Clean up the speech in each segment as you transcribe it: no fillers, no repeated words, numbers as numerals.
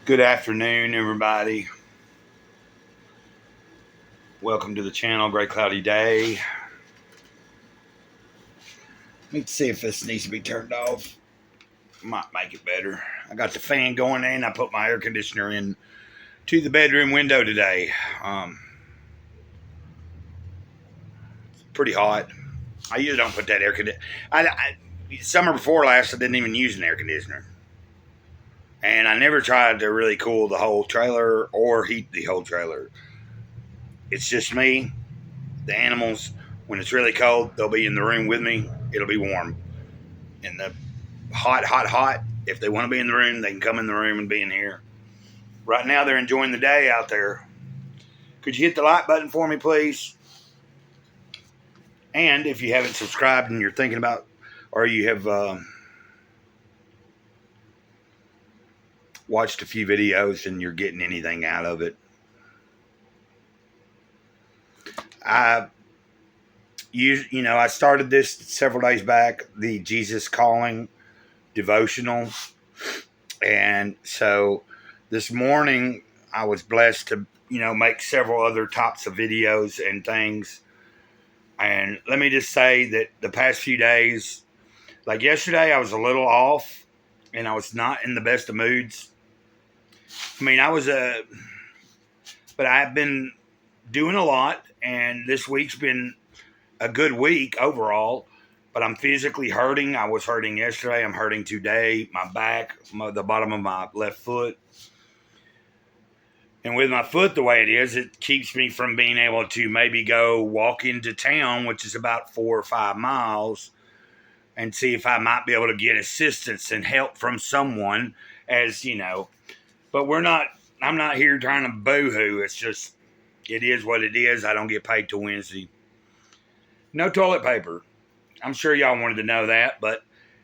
Good afternoon, everybody. Welcome to the channel. Great cloudy day. Let me see if this needs to be turned off. Might make it better. I got the fan going and I put my air conditioner in to the bedroom window today. Pretty hot. I usually don't put that air conditioner. Summer before last, I didn't even use an air conditioner. And I never tried to really cool the whole trailer or heat the whole trailer. It's just me. The animals, when it's really cold, they'll be in the room with me. It'll be warm. In the hot, if they want to be in the room, they can come in the room and be in here. Right now, they're enjoying the day out there. Could you hit the like button for me, please? And if you haven't subscribed and you're thinking about, or you have watched a few videos and you're getting anything out of it, I started this several days back, the Jesus Calling devotional. And so this morning I was blessed to, make several other types of videos and things. And let me just say that the past few days, like yesterday, I was a little off and I was not in the best of moods. I mean, but I've been doing a lot, and this week's been a good week overall, but I'm physically hurting. I was hurting yesterday. I'm hurting today. My back, the bottom of my left foot. And with my foot the way it is, it keeps me from being able to maybe go walk into town, which is about 4 or 5 miles, and see if I might be able to get assistance and help from someone, But I'm not here trying to boo-hoo. It's just, it is what it is. I don't get paid till Wednesday. No toilet paper. I'm sure y'all wanted to know that, but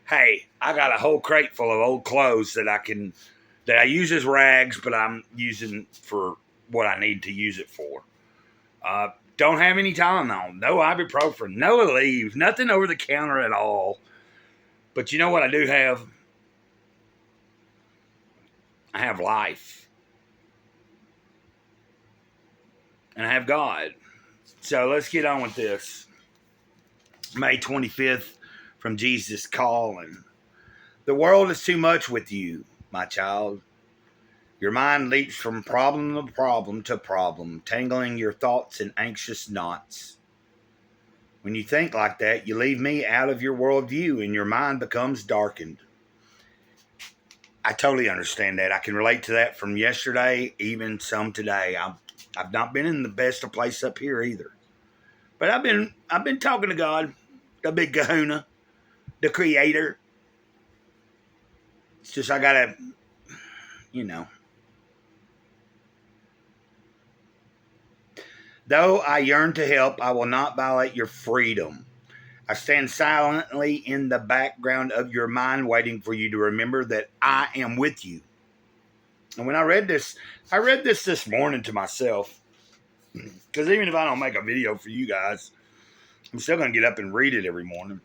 hey, I got a whole crate full of old clothes that I use as rags, but I'm using for what I need to use it for. Don't have any Tylenol, no ibuprofen, no Aleve, nothing over the counter at all. But you know what I do have? I have life. And I have God. So let's get on with this. May 25th from Jesus Calling. The world is too much with you, my child. Your mind leaps from problem to problem, tangling your thoughts in anxious knots. When you think like that, you leave me out of your worldview and your mind becomes darkened. I totally understand that. I can relate to that from yesterday, even some today. I've not been in the best of place up here either. But I've been talking to God, the big kahuna, the creator. It's just I gotta, Though I yearn to help, I will not violate your freedom. I stand silently in the background of your mind, waiting for you to remember that I am with you. And when I read this this morning to myself, because even if I don't make a video for you guys, I'm still going to get up and read it every morning.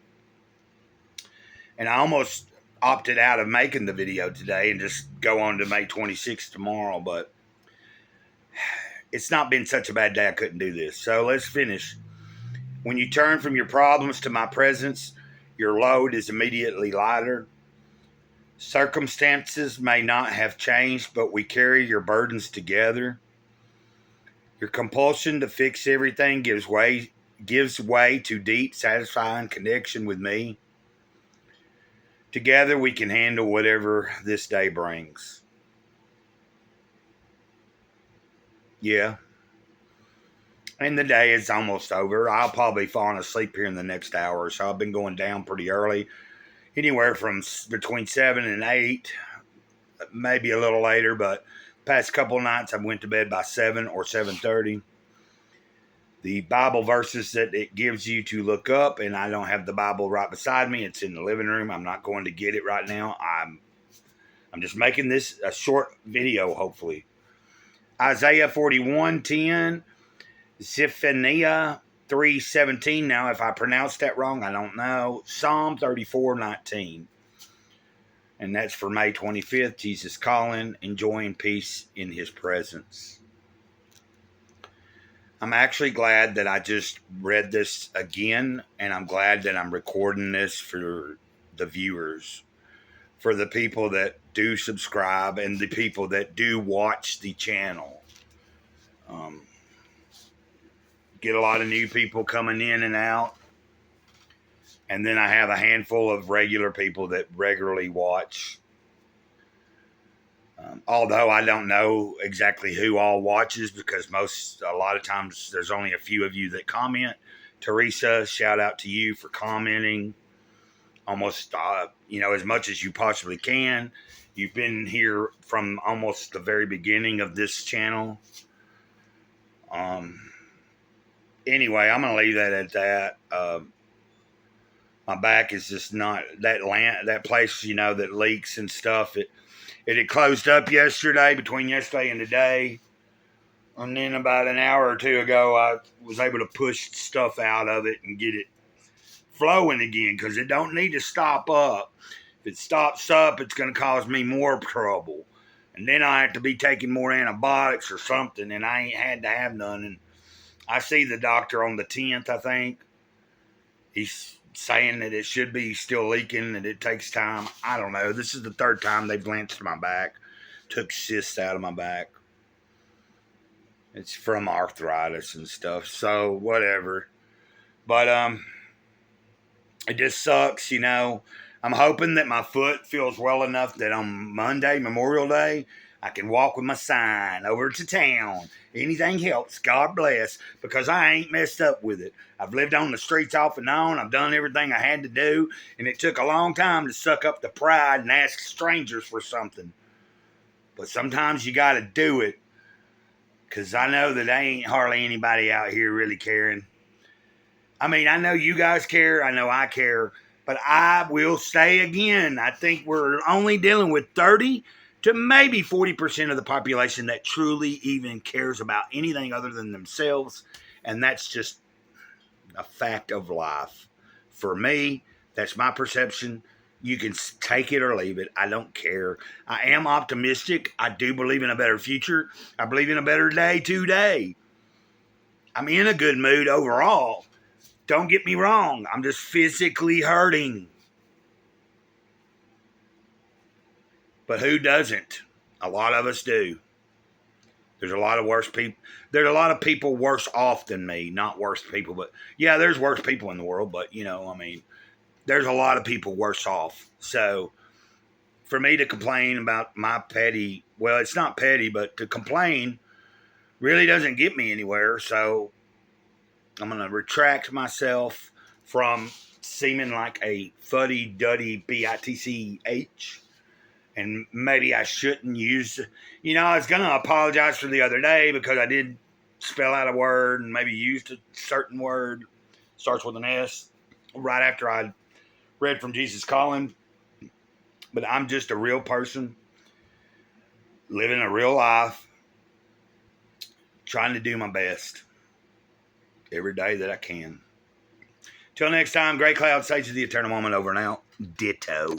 And I almost opted out of making the video today and just go on to May 26th tomorrow, but it's not been such a bad day I couldn't do this. So let's finish. When you turn from your problems to my presence, your load is immediately lighter. Circumstances may not have changed, but we carry your burdens together. Your compulsion to fix everything gives way to deep, satisfying connection with me. Together we can handle whatever this day brings. Yeah. And the day is almost over. I'll probably fall asleep here in the next hour or so. I've been going down pretty early. Anywhere from between 7 and 8. Maybe a little later, but past couple of nights I went to bed by 7 or 7:30. The Bible verses that it gives you to look up, and I don't have the Bible right beside me. It's in the living room. I'm not going to get it right now. I'm just making this a short video, hopefully. Isaiah 41:10, Zephaniah 3:17. Now, if I pronounced that wrong, I don't know. Psalm 34:19. And that's for May 25th. Jesus calling, enjoying peace in his presence. I'm actually glad that I just read this again, and I'm glad that I'm recording this for the viewers, for the people that do subscribe and the people that do watch the channel. Get a lot of new people coming in and out. And then I have a handful of regular people that regularly watch. Although I don't know exactly who all watches, because a lot of times there's only a few of you that comment. Teresa, shout out to you for commenting almost, as much as you possibly can. You've been here from almost the very beginning of this channel. Anyway, I'm going to leave that at that. My back is just not that place, that leaks and stuff. It had closed up yesterday, between yesterday and today. And then about an hour or two ago, I was able to push stuff out of it and get it flowing again, because it don't need to stop up. If it stops up, it's going to cause me more trouble. And then I have to be taking more antibiotics or something, and I ain't had to have none. And I see the doctor on the 10th, I think. He's saying that it should be still leaking, that it takes time. I don't know. This is the third time they've glanced my back, took cysts out of my back. It's from arthritis and stuff, so whatever. But it just sucks, I'm hoping that my foot feels well enough that on Monday, Memorial Day, I can walk with my sign over to town. Anything helps, God bless, because I ain't messed up with it. I've lived on the streets off and on. I've done everything I had to do, and it took a long time to suck up the pride and ask strangers for something. But sometimes you got to do it, because I know that there ain't hardly anybody out here really caring. I mean, I know you guys care. I know I care. But I will say again, I think we're only dealing with 30 to maybe 40% of the population that truly even cares about anything other than themselves. And that's just a fact of life. For me, that's my perception. You can take it or leave it. I don't care. I am optimistic. I do believe in a better future. I believe in a better day today. I'm in a good mood overall. Don't get me wrong. I'm just physically hurting. But who doesn't? A lot of us do. There's a lot of worse people. There's a lot of people worse off than me. Not worse people, but yeah, there's worse people in the world. But, there's a lot of people worse off. So for me to complain about my petty, well, it's not petty, but to complain really doesn't get me anywhere. So I'm going to retract myself from seeming like a fuddy-duddy bitch. And maybe I shouldn't use, I was going to apologize for the other day because I did spell out a word and maybe used a certain word, starts with an S, right after I read from Jesus Calling. But I'm just a real person, living a real life, trying to do my best every day that I can. Till next time, Gray Cloud, Sage of the Eternal Moment, over and out. Ditto.